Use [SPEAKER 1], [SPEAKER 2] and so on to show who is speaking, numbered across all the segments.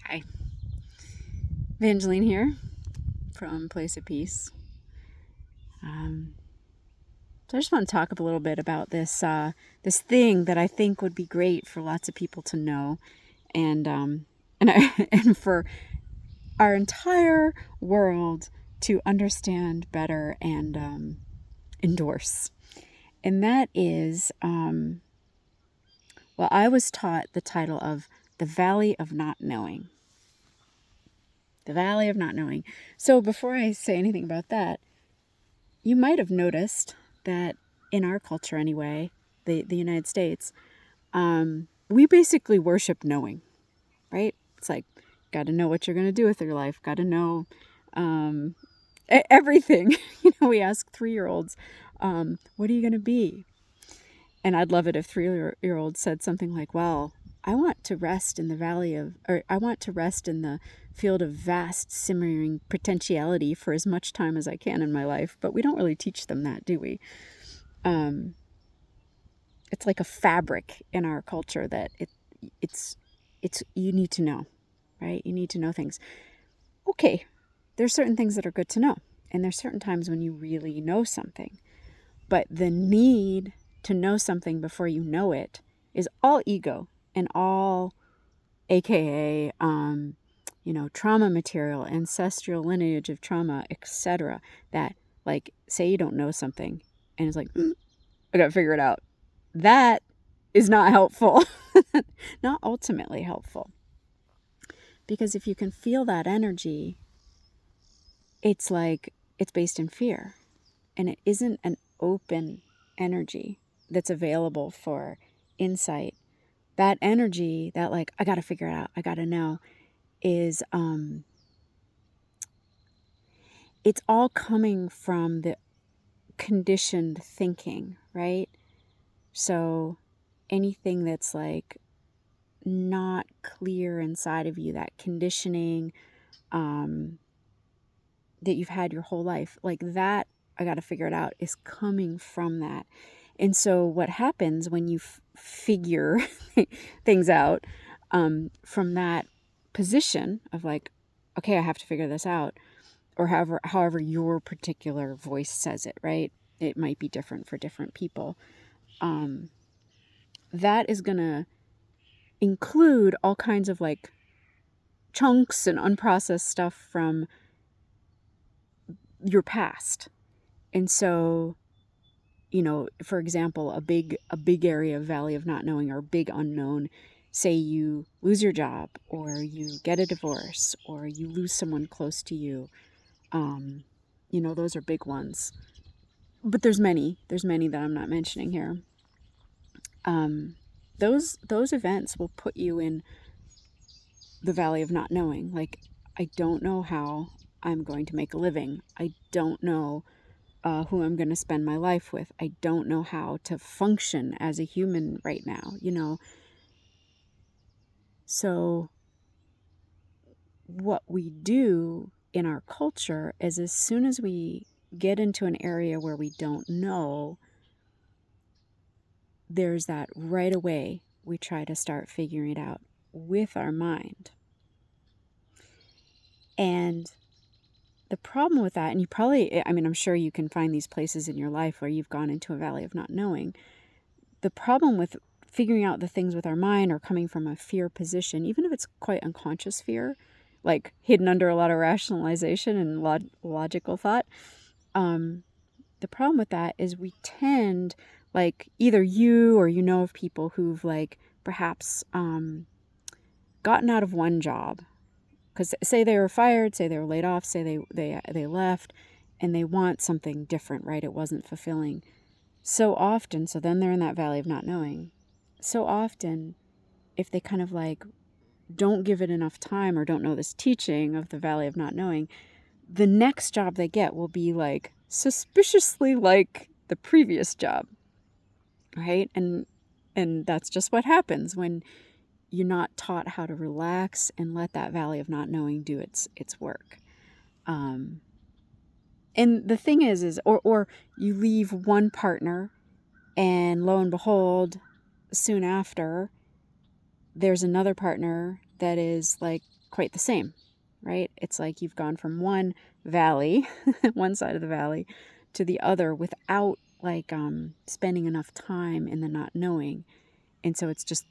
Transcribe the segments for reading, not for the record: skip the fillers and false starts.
[SPEAKER 1] Hi, Evangeline here from Place of Peace. So I just want to talk a little bit about this thing that I think would be great for lots of people to know, and for our entire world to understand better and endorse. And that is, I was taught the title of The Valley of Not Knowing. The Valley of Not Knowing. So before I say anything about that, you might have noticed that in our culture anyway, the United States, we basically worship knowing, right? It's like, got to know what you're going to do with your life, got to know everything. We ask 3-year-olds, what are you going to be? And I'd love it if 3-year-olds said something like, well, I want to rest in the field of vast simmering potentiality for as much time as I can in my life. But we don't really teach them that, do we? It's like a fabric in our culture that it's you need to know, right? You need to know things. Okay, there's certain things that are good to know, and there's certain times when you really know something. But the need to know something before you know it is all ego and all AKA trauma material, ancestral lineage of trauma, etc. That, like, say you don't know something and it's like, I gotta figure it out. That is not helpful. Not ultimately helpful. Because if you can feel that energy, it's like it's based in fear. And it isn't an open energy that's available for insight. That energy, that, like, I gotta figure it out, I gotta know, is it's all coming from the conditioned thinking, right? So anything that's like not clear inside of you, that conditioning that you've had your whole life, like that, I got to figure it out, is coming from that. And so what happens when you figure things out from that position of like, okay, I have to figure this out, or however your particular voice says it, right? It might be different for different people. That is going to include all kinds of like chunks and unprocessed stuff from your past. And so, for example, a big area of valley of not knowing, or big unknown, say you lose your job, or you get a divorce, or you lose someone close to you. Those are big ones. But there's many that I'm not mentioning here. Those events will put you in the valley of not knowing. Like, I don't know how I'm going to make a living. I don't know who I'm going to spend my life with. I don't know how to function as a human right now, So what we do in our culture is, as soon as we get into an area where we don't know, there's that right away we try to start figuring it out with our mind. And the problem with that, and you probably, I'm sure you can find these places in your life where you've gone into a valley of not knowing. The problem with figuring out the things with our mind, or coming from a fear position, even if it's quite unconscious fear, like hidden under a lot of rationalization and logical thought, the problem with that is we tend, like, either you or of people who've like perhaps gotten out of one job, because say they were fired, say they were laid off, say they left, and they want something different, right? It wasn't fulfilling. So often, so then they're in that valley of not knowing. So often, if they kind of like don't give it enough time, or don't know this teaching of the valley of not knowing, the next job they get will be like suspiciously like the previous job, right? And that's just what happens when you're not taught how to relax and let that valley of not knowing do its work. And the thing is or you leave one partner, and lo and behold, soon after, there's another partner that is like quite the same, right? It's like you've gone from one valley, one side of the valley, to the other without like spending enough time in the not knowing. And so it's just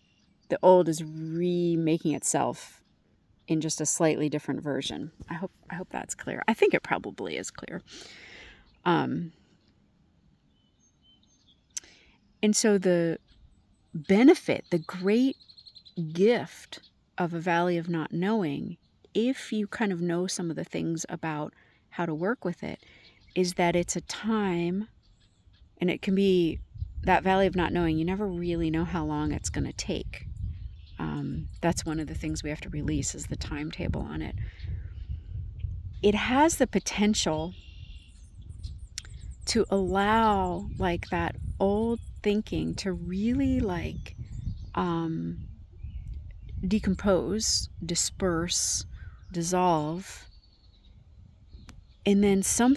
[SPEAKER 1] the old is remaking itself in just a slightly different version. I hope that's clear. I think it probably is clear. And so the benefit, the great gift of a valley of not knowing, if you kind of know some of the things about how to work with it, is that it's a time, and it can be that valley of not knowing, you never really know how long it's going to take. That's one of the things we have to release, is the timetable on it. It has the potential to allow like that old thinking to really like decompose, disperse, dissolve, and then some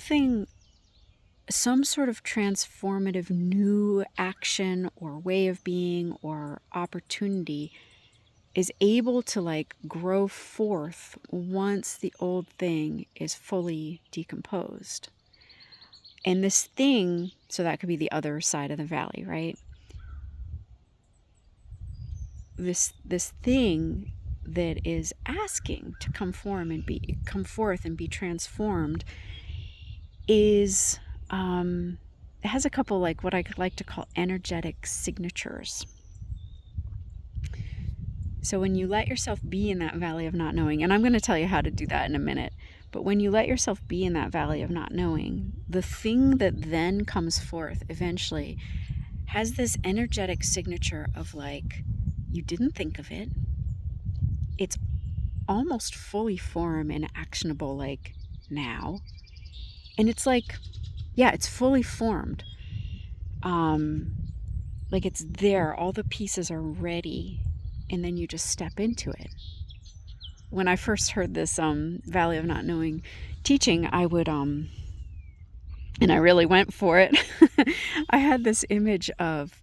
[SPEAKER 1] sort of transformative new action or way of being or opportunity is able to like grow forth once the old thing is fully decomposed. And this thing, so that could be the other side of the valley, right? This thing that is asking to come forth and be transformed is it has a couple like what I could like to call energetic signatures. So when you let yourself be in that valley of not knowing, and I'm going to tell you how to do that in a minute, but when you let yourself be in that valley of not knowing, the thing that then comes forth eventually has this energetic signature of like, you didn't think of it. It's almost fully formed and actionable like now. And it's like, yeah, it's fully formed. Like it's there, all the pieces are ready, and then you just step into it. When I first heard this Valley of Not Knowing teaching, I would and I really went for it. I had this image of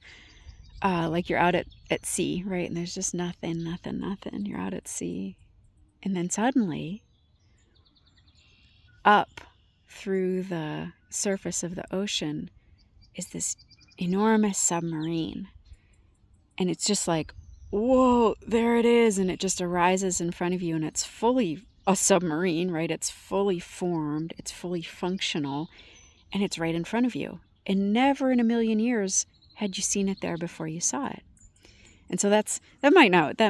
[SPEAKER 1] like you're out at sea, right? And there's just nothing. You're out at sea. And then suddenly, up through the surface of the ocean is this enormous submarine. And it's just like, whoa, there it is. And it just arises in front of you, and it's fully a submarine, right? It's fully formed, it's fully functional, and it's right in front of you. And never in a million years had you seen it there before you saw it. And so that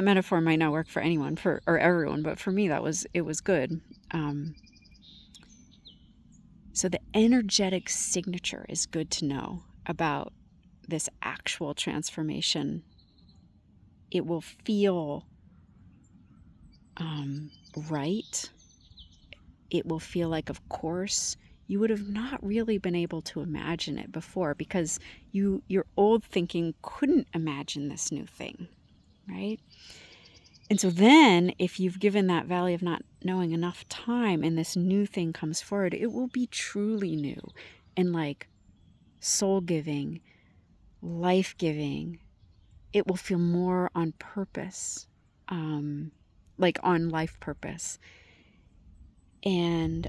[SPEAKER 1] metaphor might not work for anyone or everyone, but for me it was good. So the energetic signature is good to know about this actual transformation. It will feel right. It will feel like, of course, you would have not really been able to imagine it before because your old thinking couldn't imagine this new thing, right? And so then if you've given that valley of not knowing enough time and this new thing comes forward, it will be truly new and like soul-giving, life-giving. It will feel more on purpose, like on life purpose. And,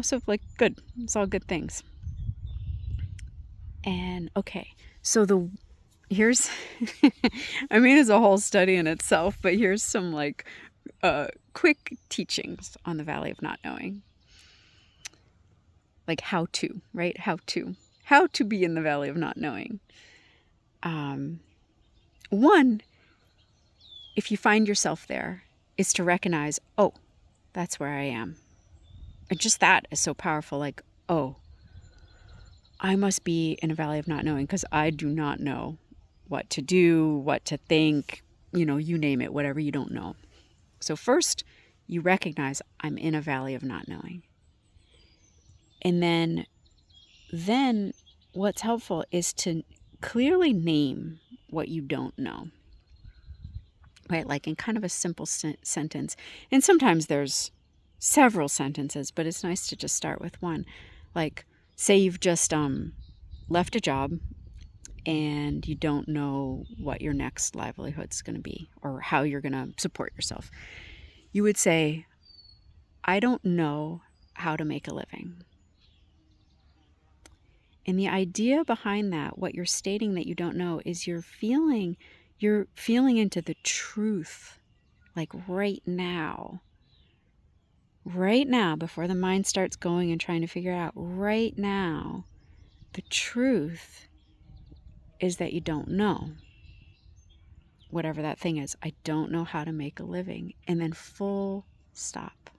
[SPEAKER 1] so like good, it's all good things. And okay, so here's, it's a whole study in itself, but here's some like quick teachings on the Valley of Not Knowing. Like how to, right? How to be in the Valley of Not Knowing. One, if you find yourself there, is to recognize, oh, that's where I am. And just that is so powerful. Like, oh, I must be in a valley of not knowing because I do not know what to do, what to think, you name it, whatever you don't know. So first, you recognize I'm in a valley of not knowing. And then what's helpful is to clearly name what you don't know. Right? Like in kind of a simple sentence. And sometimes there's several sentences, but it's nice to just start with one. Like, say you've just left a job and you don't know what your next livelihood's going to be or how you're going to support yourself. You would say, I don't know how to make a living. And the idea behind that, what you're stating that you don't know, is you're feeling into the truth, like right now, before the mind starts going and trying to figure out, right now, the truth is that you don't know. Whatever that thing is, I don't know how to make a living. And then full stop.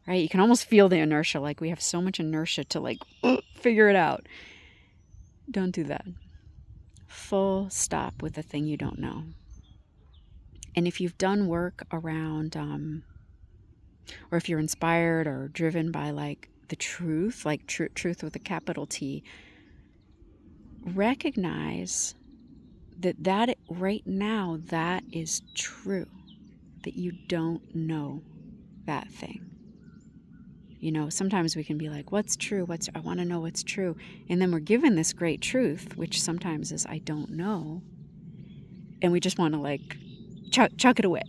[SPEAKER 1] Right? You can almost feel the inertia, like we have so much inertia to figure it out. Don't do that. Full stop with the thing you don't know. And if you've done work around, or if you're inspired or driven by the truth, truth with a capital T, recognize that right now, that is true, that you don't know that thing. Sometimes we can be like, what's true? I want to know what's true. And then we're given this great truth, which sometimes is, I don't know. And we just want to chuck it away,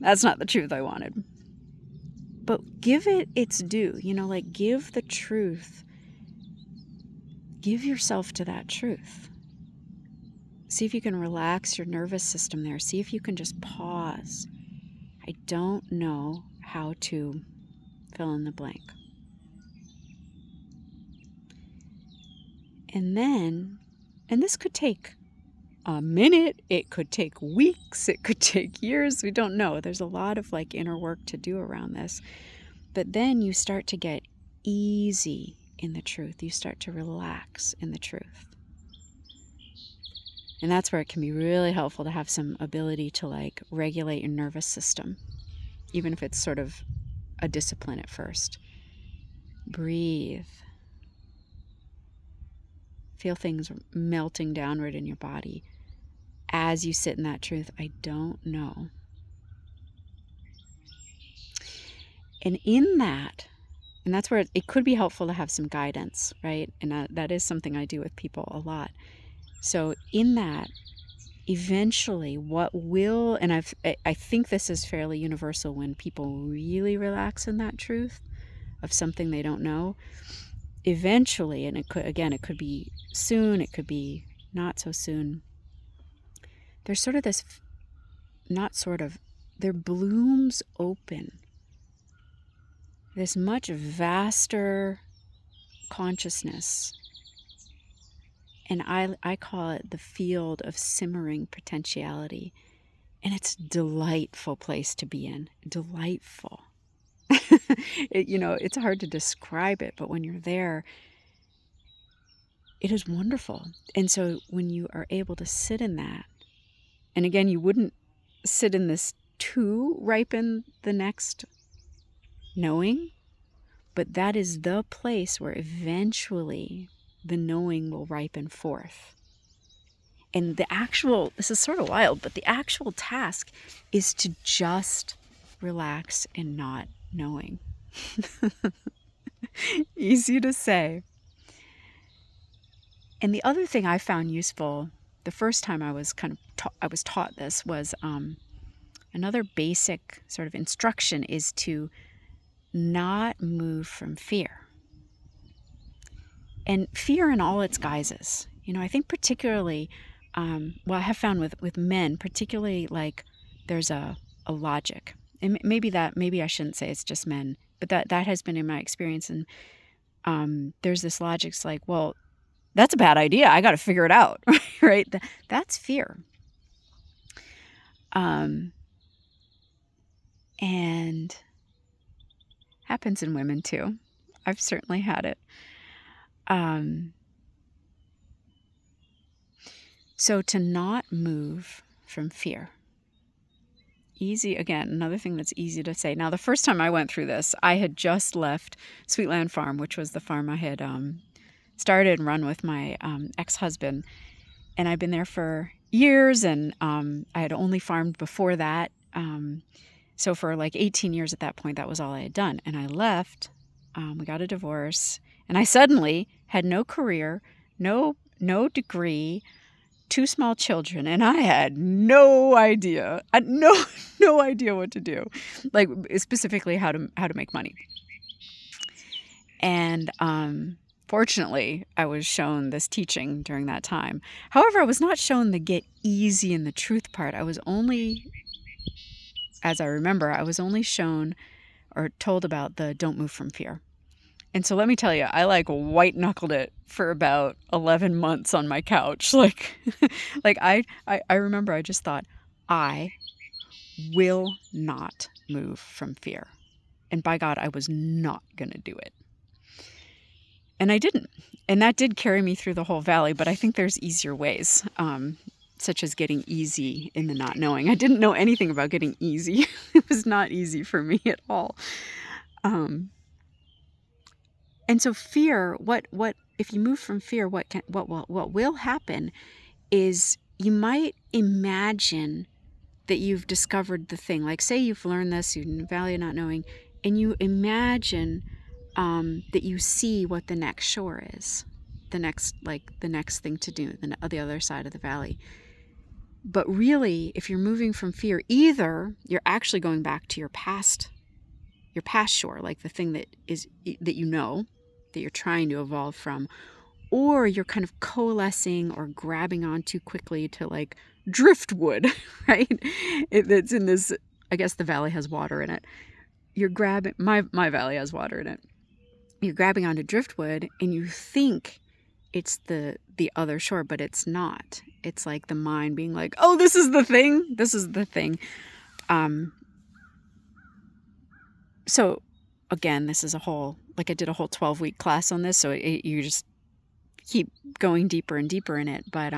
[SPEAKER 1] that's not the truth I wanted. But give it its due, give the truth, give yourself to that truth. See if you can relax your nervous system there. See if you can just pause. I don't know how to fill in the blank. And this could take a minute, it could take weeks, it could take years, we don't know. There's a lot of inner work to do around this. But then you start to get easy in the truth. You start to relax in the truth. And that's where it can be really helpful to have some ability to regulate your nervous system, even if it's sort of a discipline at first. Breathe. Feel things melting downward in your body as you sit in that truth. I don't know. And in that, and that's where it could be helpful to have some guidance, right? And that is something I do with people a lot. So in that, eventually what will, and I think this is fairly universal when people really relax in that truth of something they don't know, eventually, and it could be soon, it could be not so soon, there's sort of this, there blooms open this much vaster consciousness. And I call it the field of simmering potentiality. And it's a delightful place to be in. Delightful. It's hard to describe it, but when you're there, it is wonderful. And so when you are able to sit in that, and again, you wouldn't sit in this to ripen the next knowing, but that is the place where eventually the knowing will ripen forth. And this is sort of wild, but the actual task is to just relax in not knowing. Easy to say. And the other thing I found useful, the first time I was taught this, was another basic sort of instruction is to not move from fear. And fear in all its guises. I think particularly, I have found with men, particularly there's a logic. And maybe I shouldn't say it's just men, but that has been in my experience. And there's this logic, it's well, that's a bad idea. I got to figure it out, right? That's fear. And happens in women too. I've certainly had it. So to not move from fear. Easy, again, another thing that's easy to say. Now, the first time I went through this, I had just left Sweetland Farm, which was the farm I had started and run with my ex-husband. And I'd been there for years, and I had only farmed before that. So for 18 years at that point, that was all I had done. And I left, we got a divorce, and I suddenly had no career, no degree, 2 small children, and I had no idea. No idea what to do. Like specifically how to make money. And fortunately, I was shown this teaching during that time. However, I was not shown the get easy in the truth part. As I remember, I was only shown or told about the don't move from fear. And so let me tell you, I like white knuckled it for about 11 months on my couch. Like, I remember I just thought, I will not move from fear. And by God, I was not going to do it. And I didn't. And that did carry me through the whole valley, but I think there's easier ways, such as getting easy in the not knowing. I didn't know anything about getting easy. It was not easy for me at all. And so fear, what if you move from fear, what will happen is you might imagine that you've discovered the thing. Like say you've learned this, you're in the valley of not knowing, and you imagine that you see what the next shore is, the next thing to do, the other side of the valley. But really, if you're moving from fear, either you're actually going back to your past shore, like the thing that you know, that you're trying to evolve from, or you're kind of coalescing or grabbing on too quickly to like driftwood, right? It's in this, I guess the valley has water in it. You're grabbing, my valley has water in it. You're grabbing onto driftwood and you think it's the other shore, but it's not. It's like the mind being like, oh, this is the thing. This is the thing. So again, this is I did a whole 12-week class on this. So you just keep going deeper and deeper in it. But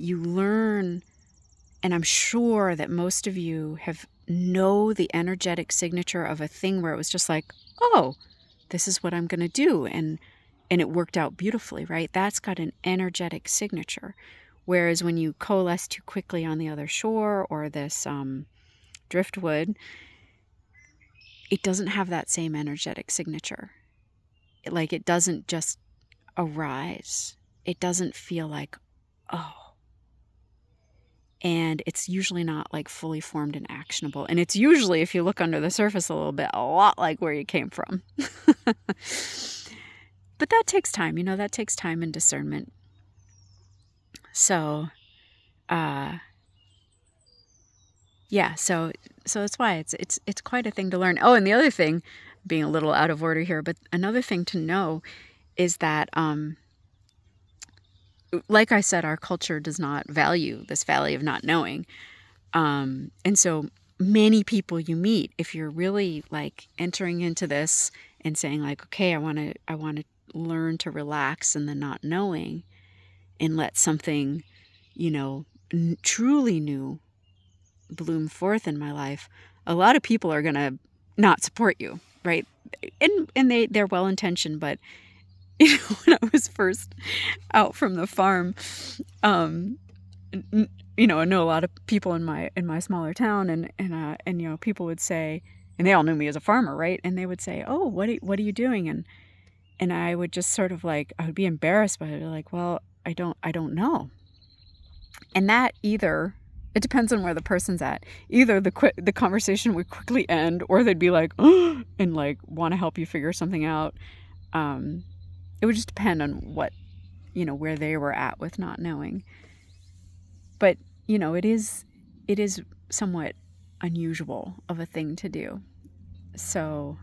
[SPEAKER 1] you learn, and I'm sure that most of you know the energetic signature of a thing where it was just like, oh, this is what I'm going to do. And it worked out beautifully, right? That's got an energetic signature. Whereas when you coalesce too quickly on the other shore or this driftwood, it doesn't have that same energetic signature. It doesn't just arise. It doesn't feel like, oh. And it's usually not like fully formed and actionable. And it's usually, if you look under the surface a little bit, a lot like where you came from. But that takes time, that takes time and discernment. So, yeah, so that's why it's quite a thing to learn. Oh, and the other thing, being a little out of order here, but another thing to know is that, like I said, our culture does not value this valley of not knowing. And so many people you meet, if you're really like entering into this and saying like, okay, I want to learn to relax in the not knowing and let something, truly new bloom forth in my life, a lot of people are going to not support you, right? And they're well-intentioned, but when I was first out from the farm, I know a lot of people in my smaller town, and people would say, and they all knew me as a farmer, right? And they would say, "Oh, what are you doing?" And I would just sort of like, I would be embarrassed by it, like, well, I don't know. And that it depends on where the person's at. Either the conversation would quickly end, or they'd be like, oh, and like want to help you figure something out. It would just depend on what, where they were at with not knowing. But, it is somewhat unusual of a thing to do. So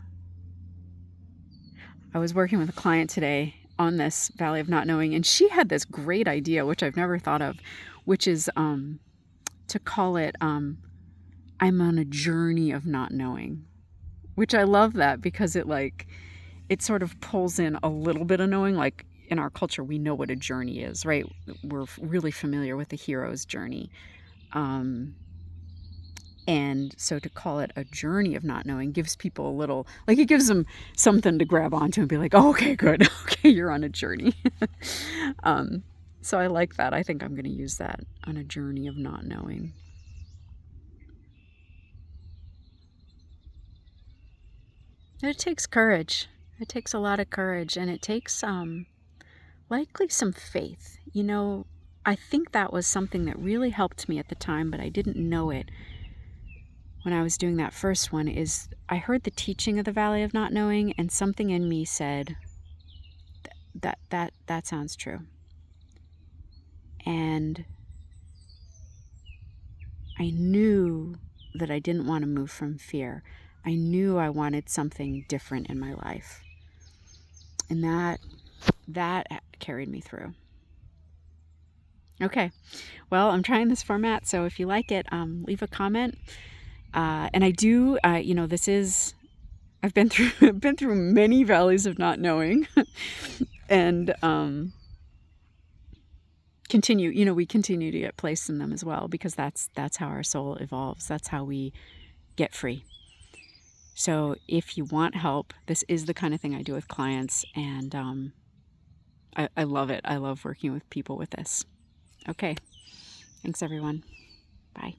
[SPEAKER 1] I was working with a client today on this Valley of Not Knowing, and she had this great idea, which I've never thought of, which is to call it, I'm on a journey of not knowing, which I love that because it sort of pulls in a little bit of knowing. Like in our culture, we know what a journey is, right? We're really familiar with the hero's journey. And so to call it a journey of not knowing gives people a little, like it gives them something to grab onto and be like, oh, okay, good. Okay, you're on a journey. So I like that. I think I'm going to use that, on a journey of not knowing. It takes courage. It takes a lot of courage, and it takes likely some faith. I think that was something that really helped me at the time, but I didn't know it when I was doing that first one. Is I heard the teaching of the Valley of Not Knowing, and something in me said that sounds true. And I knew that I didn't want to move from fear. I knew I wanted something different in my life. And that carried me through. Okay, well, I'm trying this format, so if you like it, leave a comment. And I do, I've been through many valleys of not knowing, and we continue to get placed in them as well, because that's how our soul evolves. That's how we get free. So if you want help, this is the kind of thing I do with clients, and I love it. I love working with people with this. Okay. Thanks, everyone. Bye.